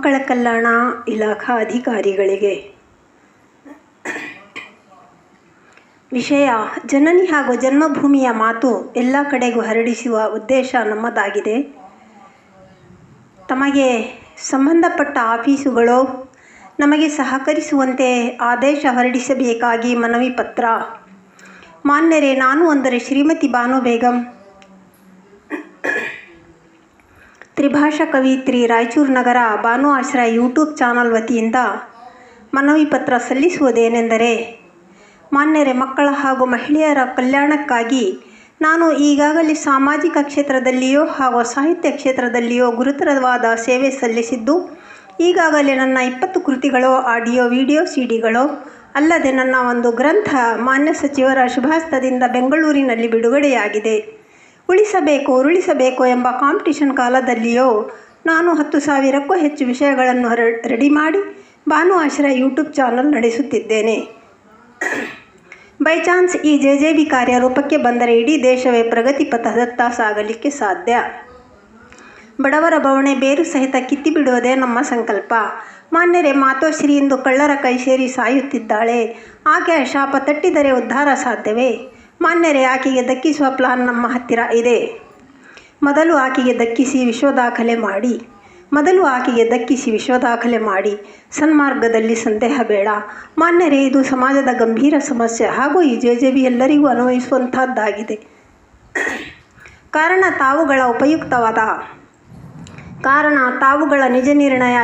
ಮಕ್ಕಳ ಕಲ್ಯಾಣ ಇಲಾಖಾ ಅಧಿಕಾರಿಗಳಿಗೆ ವಿಷಯ ಜನನಿ ಹಾಗೂ ಜನ್ಮಭೂಮಿಯ ಮಾತು ಎಲ್ಲ ಕಡೆಗೂ ಹರಡಿಸುವ ಉದ್ದೇಶ ನಮ್ಮದಾಗಿದೆ. ತಮಗೆ ಸಂಬಂಧಪಟ್ಟ ಆಫೀಸುಗಳು ನಮಗೆ ಸಹಕರಿಸುವಂತೆ ಆದೇಶ ಹೊರಡಿಸಬೇಕಾಗಿ ಮನವಿ ಪತ್ರ. ಮಾನ್ಯರೇ, ನಾನು ಅಂದರೆ ಶ್ರೀಮತಿ ಬಾನು ಬೇಗಂ, ತ್ರಿಭಾಷಾ ಕವಿಯಿತ್ರಿ, ರಾಯಚೂರು ನಗರ, ಬಾನು ಆಶ್ರಯ ಯೂಟ್ಯೂಬ್ ಚಾನಲ್ ವತಿಯಿಂದ ಮನವಿ ಪತ್ರ ಸಲ್ಲಿಸುವುದೇನೆಂದರೆ, ಮಾನ್ಯರೇ, ಮಕ್ಕಳ ಹಾಗೂ ಮಹಿಳೆಯರ ಕಲ್ಯಾಣಕ್ಕಾಗಿ ನಾನು ಈಗಾಗಲೇ ಸಾಮಾಜಿಕ ಕ್ಷೇತ್ರದಲ್ಲಿಯೋ ಹಾಗೂ ಸಾಹಿತ್ಯ ಕ್ಷೇತ್ರದಲ್ಲಿಯೋ ಗುರುತರವಾದ ಸೇವೆ ಸಲ್ಲಿಸಿದ್ದು, ಈಗಾಗಲೇ ನನ್ನ 20 ಕೃತಿಗಳು, ಆಡಿಯೋ ವಿಡಿಯೋ ಸಿಡಿಗಳು ಅಲ್ಲದೆ ನನ್ನ ಒಂದು ಗ್ರಂಥ ಮಾನ್ಯ ಸಚಿವರ ಶುಭಾಸ್ತದಿಂದ ಬೆಂಗಳೂರಿನಲ್ಲಿ ಬಿಡುಗಡೆಯಾಗಿದೆ. ಉಳಿಸಬೇಕು ಎಂಬ ಕಾಂಪಿಟಿಷನ್ ಕಾಲದಲ್ಲಿಯೋ ನಾನು 10,000ಕ್ಕೂ ಹೆಚ್ಚು ವಿಷಯಗಳನ್ನು ರೆಡಿ ಮಾಡಿ ಬಾನು ಆಶ್ರಯ ಯೂಟ್ಯೂಬ್ ಚಾನಲ್ ನಡೆಸುತ್ತಿದ್ದೇನೆ. ಬೈ ಚಾನ್ಸ್ ಈ JJB ಕಾರ್ಯ ರೂಪಕ್ಕೆ ಬಂದರೆ ಇಡೀ ದೇಶವೇ ಪ್ರಗತಿ ಪಥದತ್ತ ಸಾಗಲಿಕ್ಕೆ ಸಾಧ್ಯ. ಬಡವರ ಬವಣೆ ಬೇರು ಸಹಿತ ಕಿತ್ತಿಬಿಡುವುದೇ ನಮ್ಮ ಸಂಕಲ್ಪ. ಮಾನ್ಯರೇ, ಮಾತೋಶ್ರೀ ಇಂದು ಕಳ್ಳರ ಕೈ ಸೇರಿ ಸಾಯುತ್ತಿದ್ದಾಳೆ. ಆಕೆಯ ಶಾಪ ತಟ್ಟಿದರೆ ಉದ್ಧಾರ ಸಾಧ್ಯವೇ? ಮಾನ್ಯರೇ, ಆಕೆಗೆ ದಕ್ಕಿಸುವ ಪ್ಲಾನ್ ನಮ್ಮ ಹತ್ತಿರ ಇದೆ. ಮೊದಲು ಆಕೆಗೆ ದಕ್ಕಿಸಿ ವಿಶ್ವದಾಖಲೆ ಮಾಡಿ ಸನ್ಮಾರ್ಗದಲ್ಲಿ ಸಂದೇಹ ಬೇಡ. ಮಾನ್ಯರೇ, ಇದು ಸಮಾಜದ ಗಂಭೀರ ಸಮಸ್ಯೆ ಹಾಗೂ ಈ JJB ಎಲ್ಲರಿಗೂ ಅನ್ವಯಿಸುವಂಥದ್ದಾಗಿದೆ. ಕಾರಣ ತಾವುಗಳ ನಿಜ ನಿರ್ಣಯ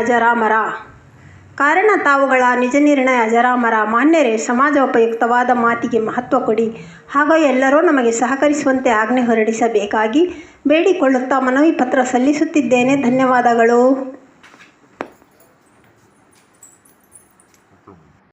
ಅಜರಾಮರ. ಮಾನ್ಯರೇ, ಸಮಾಜ ಉಪಯುಕ್ತವಾದ ಮಾತಿಗೆ ಮಹತ್ವ ಕೊಡಿ ಹಾಗೂ ಎಲ್ಲರೂ ನಮಗೆ ಸಹಕರಿಸುವಂತೆ ಆಜ್ಞೆ ಹೊರಡಿಸಬೇಕಾಗಿ ಬೇಡಿಕೊಳ್ಳುತ್ತಾ ಮನವಿ ಪತ್ರ ಸಲ್ಲಿಸುತ್ತಿದ್ದೇನೆ. ಧನ್ಯವಾದಗಳು.